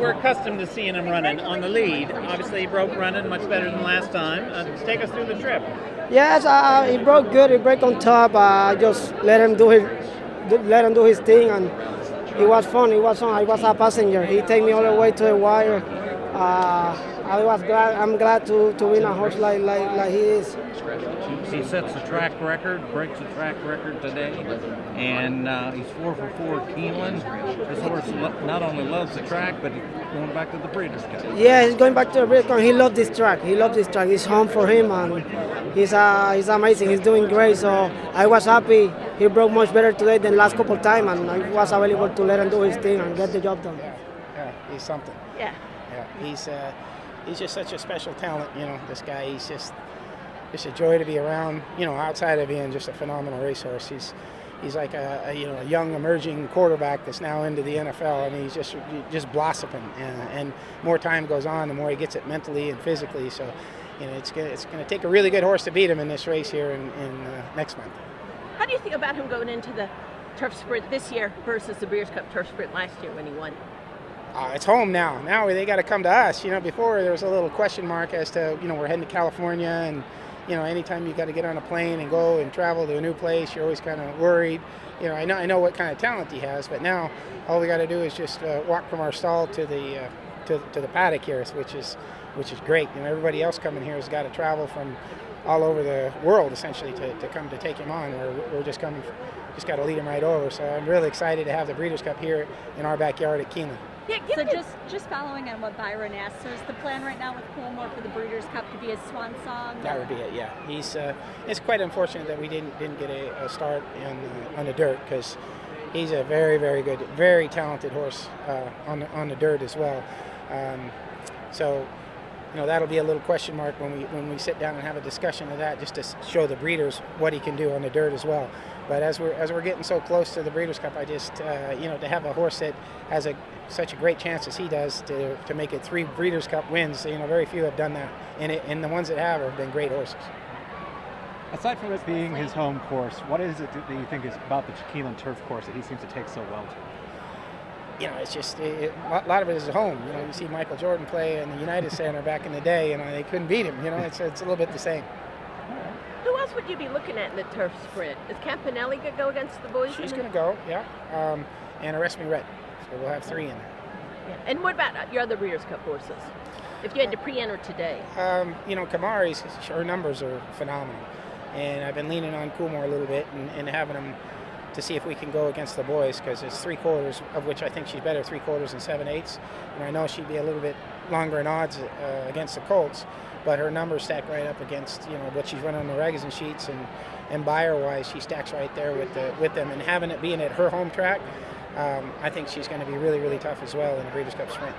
we're accustomed to seeing him running on the lead. Obviously, he broke running much better than last time. Take us through the trip. Yes, he broke good. He broke on top. Just let him do his thing, and it was fun. It was fun. I was a passenger. He take me all the way to the wire. I'm glad to win a horse like he is. He sets the track record, breaks the track record today, and he's 4 for 4 at Keeneland. This horse not only loves the track, but he's going back to the Breeders' Cup. Yeah, he's going back to the Breeders' Cup. He loves this track. It's home for him, and he's amazing. He's doing great. So I was happy. He broke much better today than last couple times, and I was available to let him do his thing and get the job done. Yeah, he's something. Yeah. He's just such a special talent. This guy. He's just a joy to be around. Outside of being just a phenomenal racehorse, he's like a young emerging quarterback that's now into the NFL. I mean, he's just blossoming. And more time goes on, the more he gets it mentally and physically. So, it's going to take a really good horse to beat him in this race here in next month. How do you think about him going into the turf sprint this year versus the Breeders' Cup turf sprint last year when he won? It's home now. Now they got to come to us. Before there was a little question mark as to, we're heading to California, and anytime you got to get on a plane and go and travel to a new place, you're always kind of worried. I know what kind of talent he has, but now all we got to do is just walk from our stall to the paddock here, which is great. Everybody else coming here has got to travel from all over the world essentially to come to take him on. We're just got to lead him right over. So I'm really excited to have the Breeders' Cup here in our backyard at Keeneland. Yeah, so just following on what Byron asked, so is the plan right now with Coolmore for the Breeders' Cup to be his swan song? That would be it, yeah. It's quite unfortunate that we didn't get a start on the dirt, because he's a very, very good, very talented horse on the dirt as well. So that'll be a little question mark when we sit down and have a discussion of that, just to show the breeders what he can do on the dirt as well. But as we're getting so close to the Breeders' Cup, I just to have a horse that has such a great chance as he does to make it 3 Breeders' Cup wins. Very few have done that, and the ones that have been great horses. Aside from it being his home course, what is it that you think is about the Keeneland turf course that he seems to take so well to? It's just a lot of it is at home. You see Michael Jordan play in the United Center back in the day, they couldn't beat him. It's a little bit the same. Who else would you be looking at in the turf sprint? Is Campanelli going to go against the boys? She's going to go, yeah. And Arrest Me Red. So we'll have 3 in there. Yeah. And what about your other Breeders' Cup horses? If you had to pre-enter today? Kamari's, her numbers are phenomenal. And I've been leaning on Coolmore a little bit and having them to see if we can go against the boys, because it's 3/4, of which I think she's better 3/4 and 7/8. And I know she'd be a little bit longer in odds against the Colts, but her numbers stack right up against what she's running on the magazine sheets, and buyer-wise, she stacks right there with them. And having it being at her home track, I think she's going to be really, really tough as well in the Breeders' Cup Sprint.